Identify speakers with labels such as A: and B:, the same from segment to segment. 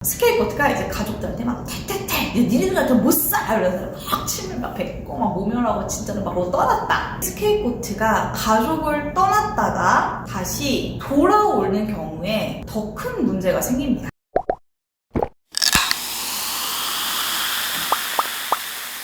A: 스케이트보트가 이제 가족들한테 막 태태태 니네들한테 못 살아 이러면서 막 침을 막 뱉고 막 모멸하고 진짜로 막 떠났다. 스케이트보트가 가족을 떠났다가 다시 돌아오는 경우에 더 큰 문제가 생깁니다.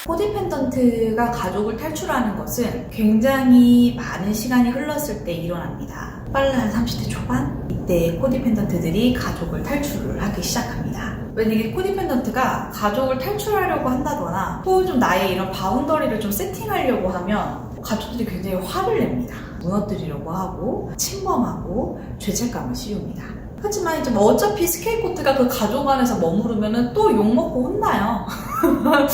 A: 코디펜던트가 가족을 탈출하는 것은 굉장히 많은 시간이 흘렀을 때 일어납니다. 빨라 한 30대 초반? 이때 코디펜던트들이 가족을 탈출을 하기 시작합니다. 만약에 코디펜던트가 가족을 탈출하려고 한다거나 또 좀 나의 이런 바운더리를 좀 세팅하려고 하면 가족들이 굉장히 화를 냅니다. 무너뜨리려고 하고 침범하고 죄책감을 씌웁니다. 하지만 이제 뭐 어차피 스케이트보트가 그 가족 안에서 머무르면은 또 욕먹고 혼나요. 그러니까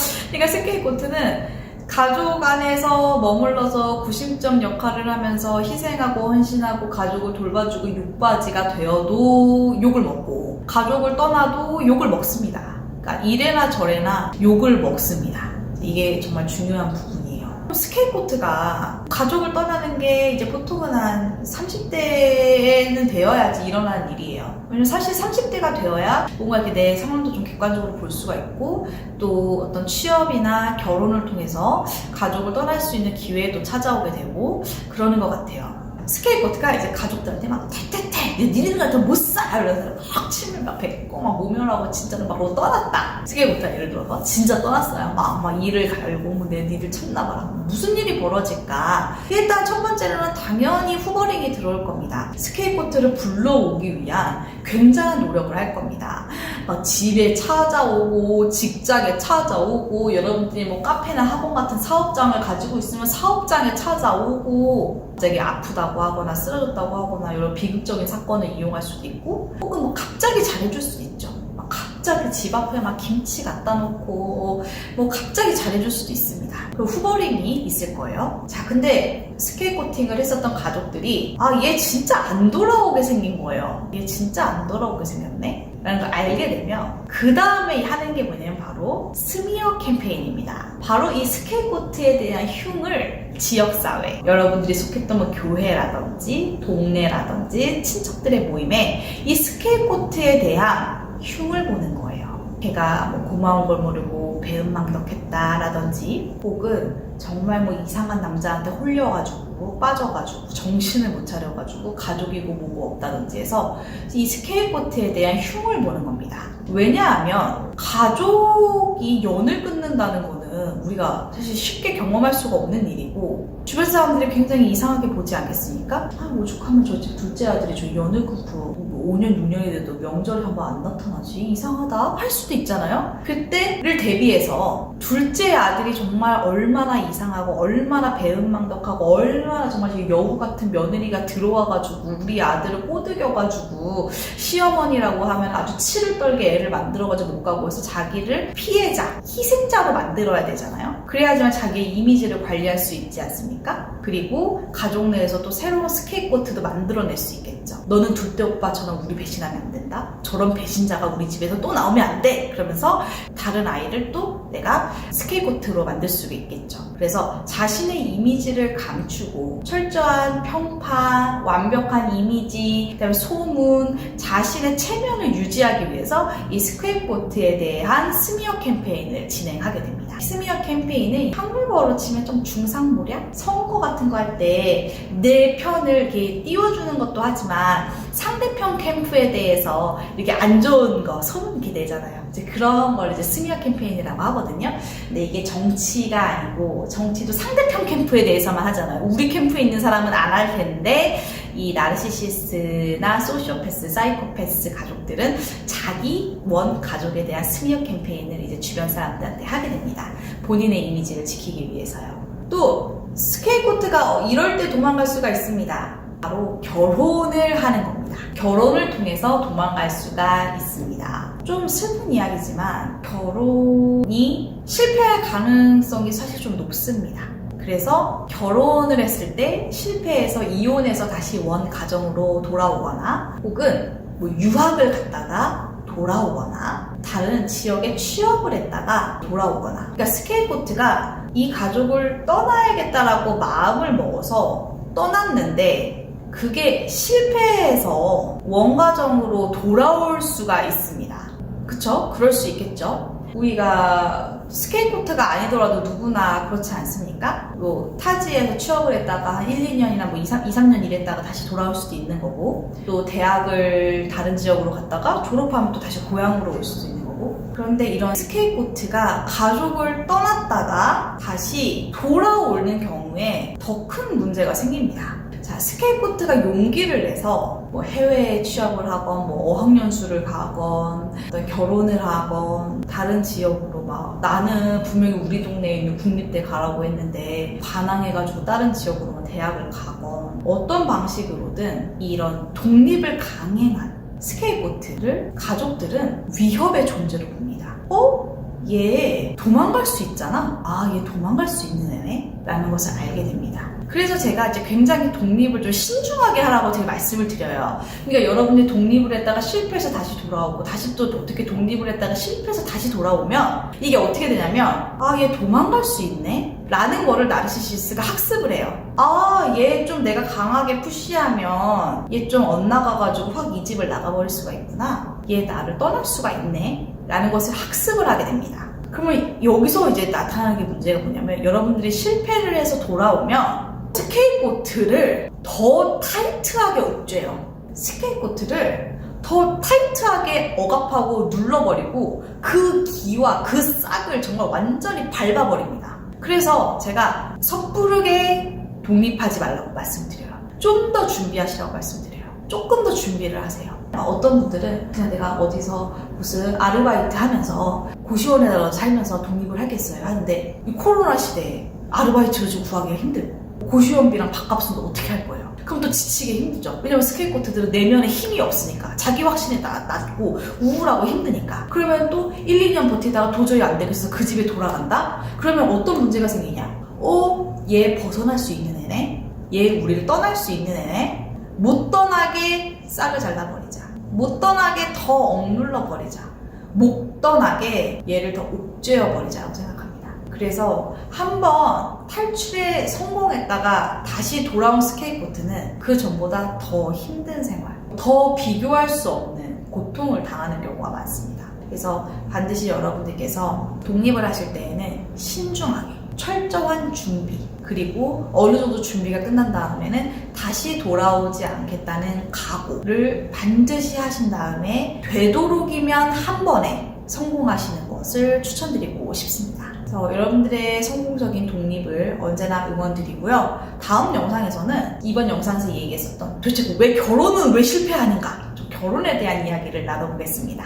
A: 스케이트보트는 가족 안에서 머물러서 구심점 역할을 하면서 희생하고 헌신하고 가족을 돌봐주고 육바지가 되어도 욕을 먹고 가족을 떠나도 욕을 먹습니다. 그러니까 이래나 저래나 욕을 먹습니다. 이게 정말 중요한 부분이에요. 스케이트보트가 가족을 떠나는 게 이제 보통은 한 30대는 되어야지 일어나는 일이에요. 왜냐면 사실 30대가 되어야 뭔가 이렇게 내 상황도 좀 객관적으로 볼 수가 있고 또 어떤 취업이나 결혼을 통해서 가족을 떠날 수 있는 기회도 찾아오게 되고 그러는 것 같아요. 스케이트보트가 이제 가족들한테 막 태태태 니네들한테 못 살아 이러면서 막 침을 막 뱉고 막 모멸하고 진짜로 막 떠났다. 스케이트보트가 예를 들어서 진짜 떠났어요. 막 일을 갈고 뭐 내 니들 참나봐라. 무슨 일이 벌어질까? 일단 첫 번째로는 당연히 후버링이 들어올 겁니다. 스케이트보트를 불러오기 위한 굉장한 노력을 할 겁니다. 막 집에 찾아오고 직장에 찾아오고 여러분들이 뭐 카페나 학원 같은 사업장을 가지고 있으면 사업장에 찾아오고 갑자기 아프다고 하거나 쓰러졌다고 하거나 이런 비극적인 사건을 이용할 수도 있고 혹은 뭐 갑자기 잘해줄 수도 있죠. 막 갑자기 집 앞에 막 김치 갖다 놓고 뭐 갑자기 잘해줄 수도 있습니다. 그 후버링이 있을 거예요. 자, 근데 스케이트보팅을 했었던 가족들이 얘 진짜 안 돌아오게 생긴 거예요. 얘 진짜 안 돌아오게 생겼네? 라는 걸 알게 되면 그 다음에 하는 게 뭐냐면 바로 스미어 캠페인입니다. 바로 이 스케이트보트에 대한 흉을 지역사회, 여러분들이 속했던 뭐 교회라든지 동네라든지 친척들의 모임에 이 스케이트보트에 대한 흉을 보는 거예요. 걔가 뭐 고마운 걸 모르고 배은망덕했다라든지 혹은 정말 뭐 이상한 남자한테 홀려가지고 빠져가지고 정신을 못 차려가지고 가족이고 뭐고 없다든지 해서 이 스케이트보트에 대한 흉을 보는 겁니다. 왜냐하면 가족이 연을 끊는다는 거는 우리가 사실 쉽게 경험할 수가 없는 일이고 주변 사람들이 굉장히 이상하게 보지 않겠습니까? 오죽하면 저 둘째 아들이 저 연을 끊고 5년, 6년이 돼도 명절에 한번 안 나타나지? 이상하다? 할 수도 있잖아요? 그때를 대비해서 둘째 아들이 정말 얼마나 이상하고 얼마나 배은망덕하고 얼마나 정말 여우 같은 며느리가 들어와가지고 우리 아들을 꼬드겨가지고 시어머니라고 하면 아주 치를 떨게 애를 만들어가지고 못 가고 해서 자기를 피해자, 희생자로 만들어야 되잖아요? 그래야지만 자기의 이미지를 관리할 수 있지 않습니까? 그리고 가족 내에서 또 새로운 스케이트보트도 만들어낼 수 있겠죠. 너는 둘째 오빠처럼 우리 배신하면 안 된다. 저런 배신자가 우리 집에서 또 나오면 안 돼. 그러면서 다른 아이를 또 내가 스케이트보트로 만들 수가 있겠죠. 그래서 자신의 이미지를 감추고 철저한 평판, 완벽한 이미지, 그다음에 소문, 자신의 체면을 유지하기 위해서 이 스케이트보트에 대한 스미어 캠페인을 진행하게 됩니다. 스미어 캠페인은 한국어로 치면 좀 중상모략? 선거 같은 거 할 때 내 편을 이렇게 띄워주는 것도 하지만 상대편 캠프에 대해서 이렇게 안 좋은 거 소문 이렇게 내잖아요. 이제 그런 걸 이제 스미어 캠페인이라고 하거든요. 근데 이게 정치가 아니고 정치도 상대편 캠프에 대해서만 하잖아요. 우리 캠프에 있는 사람은 안 할 텐데 이 나르시시스트나 소시오패스, 사이코패스 가족들은 자기 원 가족에 대한 스미어 캠페인을 이제 주변 사람들한테 하게 됩니다. 본인의 이미지를 지키기 위해서요. 또 스케이트보트가 이럴 때 도망갈 수가 있습니다. 바로 결혼을 하는 겁니다. 결혼을 통해서 도망갈 수가 있습니다. 좀 슬픈 이야기지만 결혼이 실패할 가능성이 사실 좀 높습니다. 그래서 결혼을 했을 때 실패해서 이혼해서 다시 원 가정으로 돌아오거나 혹은 뭐 유학을 갔다가 돌아오거나 다른 지역에 취업을 했다가 돌아오거나 그러니까 스케이트보트가 이 가족을 떠나야겠다라고 마음을 먹어서 떠났는데 그게 실패해서 원가정으로 돌아올 수가 있습니다. 그쵸? 그럴 수 있겠죠. 우리가 스케이트보트가 아니더라도 누구나 그렇지 않습니까? 뭐 타지에서 취업을 했다가 한 1, 2년이나 뭐 2, 3년 일했다가 다시 돌아올 수도 있는 거고, 또 대학을 다른 지역으로 갔다가 졸업하면 또 다시 고향으로 올 수도 있는 거고. 그런데 이런 스케이트보트가 가족을 떠났다가 다시 돌아오는 경우에 더 큰 문제가 생깁니다. 자, 스케이트보트가 용기를 내서 뭐 해외에 취업을 하건 뭐 어학연수를 가건 결혼을 하건 다른 지역으로 막 나는 분명히 우리 동네에 있는 국립대 가라고 했는데 반항해가지고 다른 지역으로만 대학을 가건 어떤 방식으로든 이런 독립을 강행한 스케이트보트를 가족들은 위협의 존재로 봅니다. 얘 도망갈 수 있잖아? 아, 얘 도망갈 수 있는 애네? 라는 것을 알게 됩니다. 그래서 제가 이제 굉장히 독립을 좀 신중하게 하라고 제가 말씀을 드려요. 그러니까 여러분들이 독립을 했다가 실패해서 다시 돌아오고 다시 또 어떻게 독립을 했다가 실패해서 다시 돌아오면 이게 어떻게 되냐면 아, 얘 도망갈 수 있네? 라는 거를 나르시시스가 학습을 해요. 아, 얘 좀 내가 강하게 푸시하면 얘 좀 엇나가가지고 확 이 집을 나가버릴 수가 있구나. 얘 나를 떠날 수가 있네. 라는 것을 학습을 하게 됩니다. 그러면 여기서 이제 나타나는 게 문제가 뭐냐면 여러분들이 실패를 해서 돌아오면 스케이트보트를 더 타이트하게 옥죄요. 스케이트보트를 더 타이트하게 억압하고 눌러버리고 그 기와 그 싹을 정말 완전히 밟아버립니다. 그래서 제가 섣부르게 독립하지 말라고 말씀드려요. 좀 더 준비하시라고 말씀드려요. 조금 더 준비를 하세요. 어떤 분들은 그냥 내가 어디서 무슨 아르바이트 하면서 고시원에 살면서 독립을 하겠어요 하는데 이 코로나 시대에 아르바이트를 좀 구하기가 힘들고 고시원비랑 밥값은 어떻게 할 거예요? 그럼 또 지치게 힘들죠. 왜냐면 스케이트보트들은 내면에 힘이 없으니까 자기 확신이 낮고 우울하고 힘드니까. 그러면 또 1, 2년 버티다가 도저히 안 되겠어 그 집에 돌아간다? 그러면 어떤 문제가 생기냐? 얘 벗어날 수 있는 애네? 얘 우리를 떠날 수 있는 애네? 못 떠나게 싹을 잘라버리자. 못 떠나게 더 억눌러 버리자. 못 떠나게 얘를 더 옥죄어 버리자고 생각합니다. 그래서 한번 탈출에 성공했다가 다시 돌아온 스케이트보트는 그 전보다 더 힘든 생활, 더 비교할 수 없는 고통을 당하는 경우가 많습니다. 그래서 반드시 여러분들께서 독립을 하실 때에는 신중하게 철저한 준비, 그리고 어느 정도 준비가 끝난 다음에는 다시 돌아오지 않겠다는 각오를 반드시 하신 다음에 되도록이면 한 번에 성공하시는 것을 추천드리고 싶습니다. 그래서 여러분들의 성공적인 독립을 언제나 응원드리고요. 다음 영상에서는 이번 영상에서 얘기했었던 도대체 왜 결혼은 왜 실패하는가? 좀 결혼에 대한 이야기를 나눠보겠습니다.